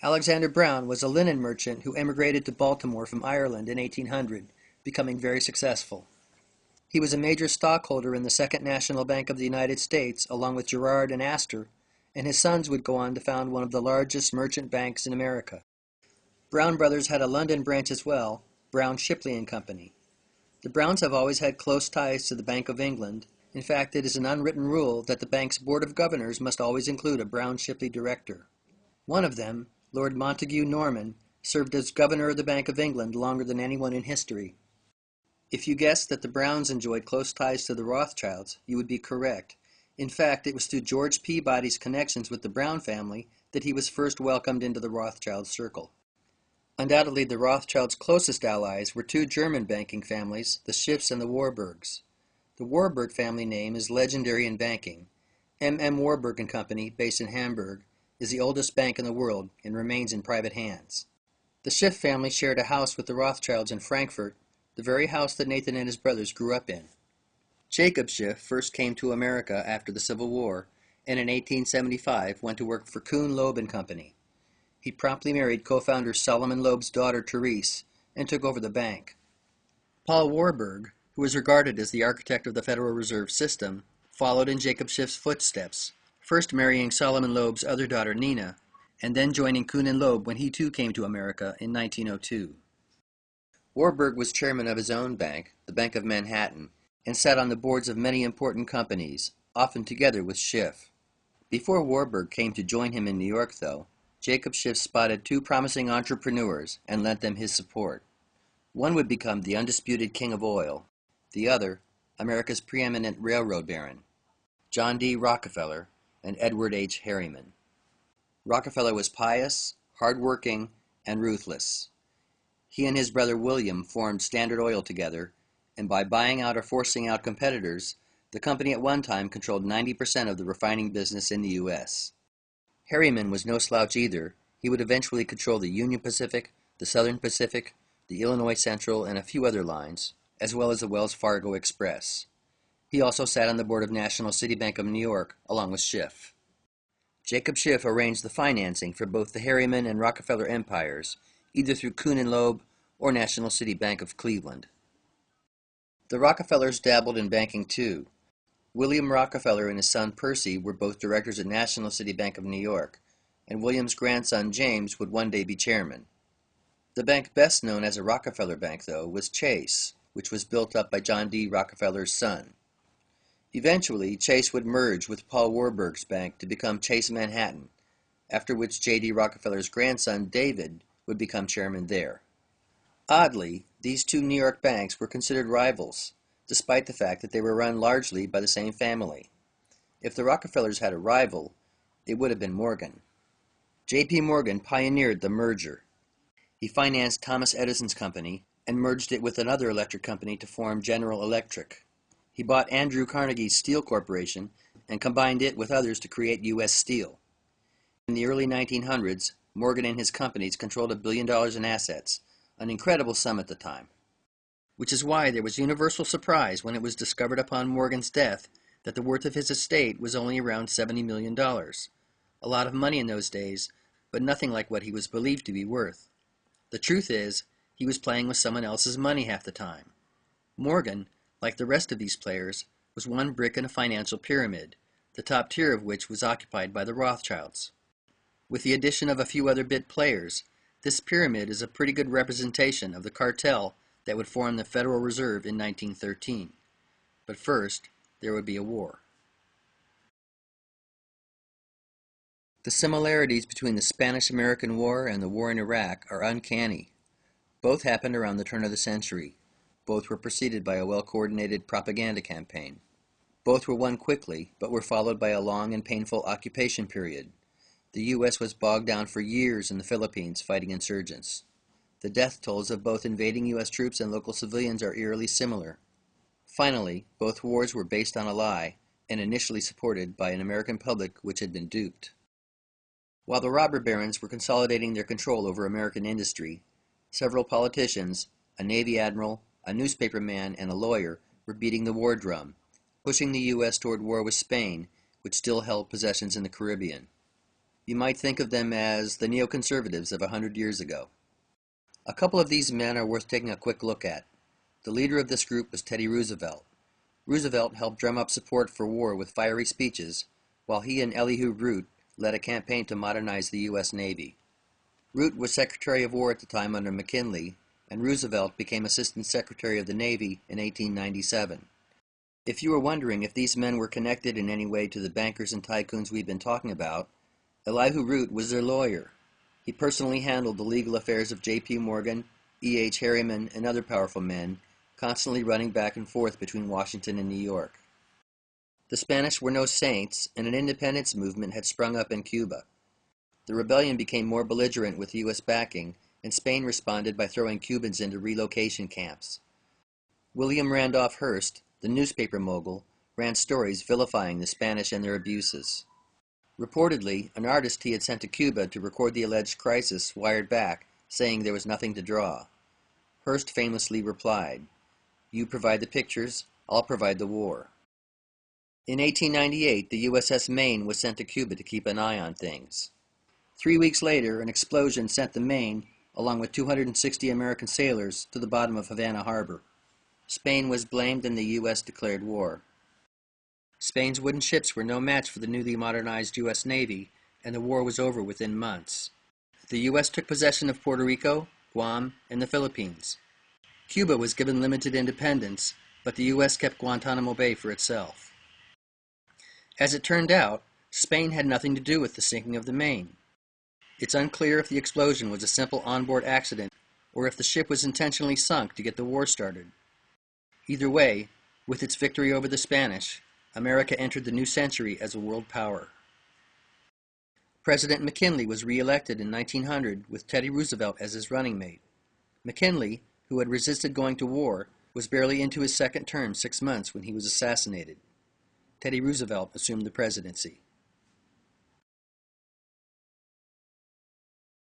Alexander Brown was a linen merchant who emigrated to Baltimore from Ireland in 1800, becoming very successful. He was a major stockholder in the Second National Bank of the United States, along with Girard and Astor, and his sons would go on to found one of the largest merchant banks in America. Brown Brothers had a London branch as well, Brown Shipley and Company. The Browns have always had close ties to the Bank of England. In fact, it is an unwritten rule that the bank's Board of Governors must always include a Brown Shipley director. One of them, Lord Montague Norman, served as governor of the Bank of England longer than anyone in history. If you guessed that the Browns enjoyed close ties to the Rothschilds, you would be correct. In fact, it was through George Peabody's connections with the Brown family that he was first welcomed into the Rothschild circle. Undoubtedly, the Rothschilds' closest allies were two German banking families, the Schiffs and the Warburgs. The Warburg family name is legendary in banking. M. Warburg and Company, based in Hamburg, is the oldest bank in the world and remains in private hands. The Schiff family shared a house with the Rothschilds in Frankfurt, the very house that Nathan and his brothers grew up in. Jacob Schiff first came to America after the Civil War, and in 1875 went to work for Kuhn, Loeb and Company. He promptly married co-founder Solomon Loeb's daughter Therese and took over the bank. Paul Warburg, who is regarded as the architect of the Federal Reserve System, followed in Jacob Schiff's footsteps, first marrying Solomon Loeb's other daughter Nina, and then joining Kuhn and Loeb when he too came to America in 1902. Warburg was chairman of his own bank, the Bank of Manhattan, and sat on the boards of many important companies, often together with Schiff. Before Warburg came to join him in New York, though, Jacob Schiff spotted two promising entrepreneurs and lent them his support. One would become the undisputed king of oil, the other, America's preeminent railroad baron, John D. Rockefeller and Edward H. Harriman. Rockefeller was pious, hard-working, and ruthless. He and his brother William formed Standard Oil together, and by buying out or forcing out competitors, the company at one time controlled 90% of the refining business in the U.S. Harriman was no slouch either. He would eventually control the Union Pacific, the Southern Pacific, the Illinois Central, and a few other lines, as well as the Wells Fargo Express. He also sat on the board of National City Bank of New York, along with Schiff. Jacob Schiff arranged the financing for both the Harriman and Rockefeller empires, either through Kuhn and Loeb or National City Bank of Cleveland. The Rockefellers dabbled in banking too. William Rockefeller and his son Percy were both directors at National City Bank of New York, and William's grandson James would one day be chairman. The bank best known as a Rockefeller Bank, though, was Chase, which was built up by John D. Rockefeller's son. Eventually, Chase would merge with Paul Warburg's bank to become Chase Manhattan, after which J. D. Rockefeller's grandson David would become chairman there. Oddly, these two New York banks were considered rivals, despite the fact that they were run largely by the same family. If the Rockefellers had a rival, it would have been Morgan. J.P. Morgan pioneered the merger. He financed Thomas Edison's company and merged it with another electric company to form General Electric. He bought Andrew Carnegie's Steel Corporation and combined it with others to create U.S. Steel. In the early 1900s, Morgan and his companies controlled $1 billion in assets, an incredible sum at the time. Which is why there was universal surprise when it was discovered upon Morgan's death that the worth of his estate was only around $70 million. A lot of money in those days, but nothing like what he was believed to be worth. The truth is, he was playing with someone else's money half the time. Morgan, like the rest of these players, was one brick in a financial pyramid, the top tier of which was occupied by the Rothschilds. With the addition of a few other bit players, this pyramid is a pretty good representation of the cartel that would form the Federal Reserve in 1913. But first, there would be a war. The similarities between the Spanish-American War and the war in Iraq are uncanny. Both happened around the turn of the century. Both were preceded by a well-coordinated propaganda campaign. Both were won quickly, but were followed by a long and painful occupation period. The U.S. was bogged down for years in the Philippines fighting insurgents. The death tolls of both invading U.S. troops and local civilians are eerily similar. Finally, both wars were based on a lie, and initially supported by an American public which had been duped. While the robber barons were consolidating their control over American industry, several politicians, a Navy admiral, a newspaperman, and a lawyer were beating the war drum, pushing the U.S. toward war with Spain, which still held possessions in the Caribbean. You might think of them as the neoconservatives of 100 years ago. A couple of these men are worth taking a quick look at. The leader of this group was Teddy Roosevelt. Roosevelt helped drum up support for war with fiery speeches, while he and Elihu Root led a campaign to modernize the U.S. Navy. Root was Secretary of War at the time under McKinley, and Roosevelt became Assistant Secretary of the Navy in 1897. If you were wondering if these men were connected in any way to the bankers and tycoons we've been talking about, Elihu Root was their lawyer. He personally handled the legal affairs of J.P. Morgan, E.H. Harriman, and other powerful men, constantly running back and forth between Washington and New York. The Spanish were no saints, and an independence movement had sprung up in Cuba. The rebellion became more belligerent with U.S. backing, and Spain responded by throwing Cubans into relocation camps. William Randolph Hearst, the newspaper mogul, ran stories vilifying the Spanish and their abuses. Reportedly, an artist he had sent to Cuba to record the alleged crisis wired back, saying there was nothing to draw. Hearst famously replied, "You provide the pictures, I'll provide the war." In 1898, the USS Maine was sent to Cuba to keep an eye on things. 3 weeks later, an explosion sent the Maine, along with 260 American sailors, to the bottom of Havana Harbor. Spain was blamed and the U.S. declared war. Spain's wooden ships were no match for the newly modernized U.S. Navy, and the war was over within months. The U.S. took possession of Puerto Rico, Guam, and the Philippines. Cuba was given limited independence, but the U.S. kept Guantanamo Bay for itself. As it turned out, Spain had nothing to do with the sinking of the Maine. It's unclear if the explosion was a simple onboard accident or if the ship was intentionally sunk to get the war started. Either way, with its victory over the Spanish, America entered the new century as a world power. President McKinley was re-elected in 1900 with Teddy Roosevelt as his running mate. McKinley, who had resisted going to war, was barely into his second term 6 months when he was assassinated. Teddy Roosevelt assumed the presidency.